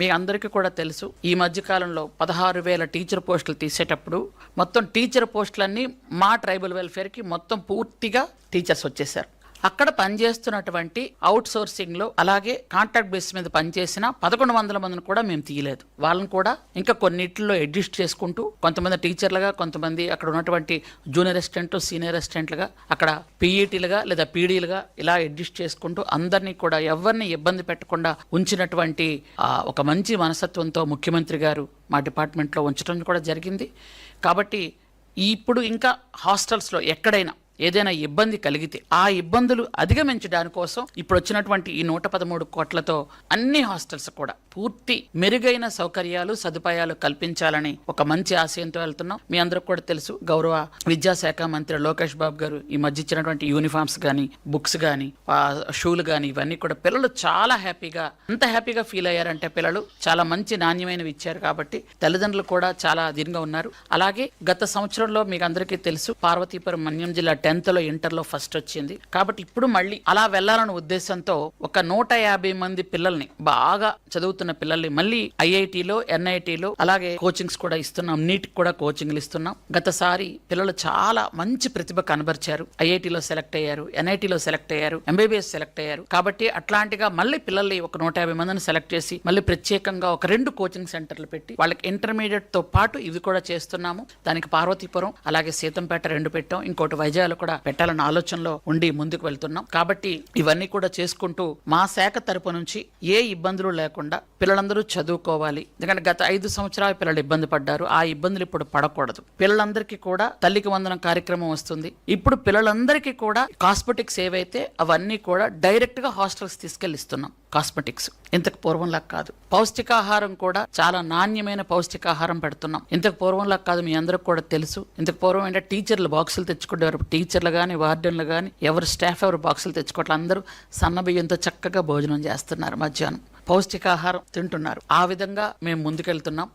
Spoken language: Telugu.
మీ అందరికీ కూడా తెలుసు, ఈ మధ్య కాలంలో 16,000 టీచర్ పోస్టులు తీసేటప్పుడు మొత్తం టీచర్ పోస్టులన్నీ మా ట్రైబల్ వెల్ఫేర్కి మొత్తం పూర్తిగా టీచర్స్ వచ్చేసారు. అక్కడ పనిచేస్తున్నటువంటి అవుట్ సోర్సింగ్ లో అలాగే కాంట్రాక్ట్ బేస్ మీద పనిచేసిన 1,100 మందిని కూడా మేము తీయలేదు. వాళ్ళని కూడా ఇంకా కొన్నిట్లో అడ్జస్ట్ చేసుకుంటూ, కొంతమంది టీచర్లుగా, కొంతమంది అక్కడ ఉన్నటువంటి జూనియర్ అసిస్టెంట్, సీనియర్ అసిస్టెంట్లుగా, అక్కడ పీఈటీలుగా లేదా పీడీలుగా ఇలా అడ్జస్ట్ చేసుకుంటూ అందరినీ కూడా ఎవరిని ఇబ్బంది పెట్టకుండా ఉంచినటువంటి ఒక మంచి మనస్తత్వంతో ముఖ్యమంత్రి గారు మా డిపార్ట్మెంట్లో ఉంచడం కూడా జరిగింది. కాబట్టి ఇప్పుడు ఇంకా హాస్టల్స్లో ఎక్కడైనా ఏదైనా ఇబ్బంది కలిగితే ఆ ఇబ్బందులు అధిగమించడానికి కోసం ఇప్పుడు వచ్చినటువంటి ఈ 113 కోట్లతో అన్ని హాస్టల్స్ కూడా పూర్తి మెరుగైన సౌకర్యాలు, సదుపాయాలు కల్పించాలని ఒక మంచి ఆశయంతో వెళ్తున్నాం. మీ అందరికి కూడా తెలుసు, గౌరవ విద్యాశాఖ మంత్రి లోకేష్ బాబు గారు ఈ మధ్య ఇచ్చినటువంటి యూనిఫామ్స్ కానీ, బుక్స్ కానీ, షూలు కానీ, ఇవన్నీ కూడా పిల్లలు చాలా హ్యాపీగా, ఎంత హ్యాపీగా ఫీల్ అయ్యారంటే పిల్లలు చాలా మంచి నాణ్యమైనవి ఇచ్చారు. కాబట్టి తల్లిదండ్రులు కూడా చాలా అధీనంగా ఉన్నారు. అలాగే గత సంవత్సరంలో మీకు అందరికీ తెలుసు, పార్వతీపురం మన్యం జిల్లా 10th లో ఇంటర్లో ఫస్ట్ వచ్చింది. కాబట్టి ఇప్పుడు మళ్ళీ అలా వెళ్లాలన్న ఉద్దేశంతో ఒక 150 మంది పిల్లల్ని, బాగా చదువుతున్న పిల్లల్ని మళ్ళీ ఐఐటీలో, ఎన్ఐటీలో అలాగే కోచింగ్స్ కూడా ఇస్తున్నాం. నీట్ కూడా కోచింగ్లు ఇస్తున్నాం. గతసారి పిల్లలు చాలా మంచి ప్రతిభ కనబరిచారు. ఐఐటీలో సెలెక్ట్ అయ్యారు, ఎన్ఐటీలో సెలెక్ట్ అయ్యారు, ఎంబీబీఎస్ సెలెక్ట్ అయ్యారు. కాబట్టి అట్లాంటిగా మళ్ళీ పిల్లల్ని ఒక 150 మందిని సెలెక్ట్ చేసి మళ్ళీ ప్రత్యేకంగా ఒక 2 కోచింగ్ సెంటర్లు పెట్టి వాళ్ళకి ఇంటర్మీడియట్ తో పాటు ఇవి కూడా చేస్తున్నాము. దానికి పార్వతీపురం అలాగే సీతంపేట 2 పెట్టాం. ఇంకోటి వైజాగ్ కూడా పెట్టాలన్న ఆలోచనలో ఉండి ముందుకు వెళ్తున్నాం. కాబట్టి ఇవన్నీ కూడా చేసుకుంటూ మా శాఖ తరపు నుంచి ఏ ఇబ్బందులు లేకుండా పిల్లలందరూ చదువుకోవాలి. ఎందుకంటే గత 5 సంవత్సరాలు పిల్లలు ఇబ్బంది పడ్డారు. ఆ ఇబ్బందులు ఇప్పుడు పడకూడదు. పిల్లలందరికీ కూడా తల్లికి వందనం కార్యక్రమం వస్తుంది. ఇప్పుడు పిల్లలందరికీ కూడా కాస్మెటిక్స్ ఏవైతే అవన్నీ కూడా డైరెక్ట్ గా హాస్టల్స్ తీసుకెళ్ళిస్తున్నాం. కాస్మెటిక్స్ ఇంతకు పూర్వంలా కాదు. పౌష్టికాహారం కూడా చాలా నాణ్యమైన పౌష్టికాహారం పెడుతున్నాం. ఇంతకు పూర్వంలా కాదు, మీ అందరికి కూడా తెలుసు. ఇంతకు పూర్వం ఏంటంటే టీచర్లు బాక్సులు తెచ్చుకుంటేవారు. టీచర్లు కానీ, వార్డెన్లు కానీ, ఎవరు స్టాఫ్ ఎవరు బాక్సులు తెచ్చుకోవట్లేదు. అందరూ సన్న బియ్యంతో చక్కగా భోజనం చేస్తున్నారు. మధ్యాహ్నం పౌష్టికాహారం తింటున్నారు. ఆ విధంగా మేము ముందుకెళ్తున్నాం.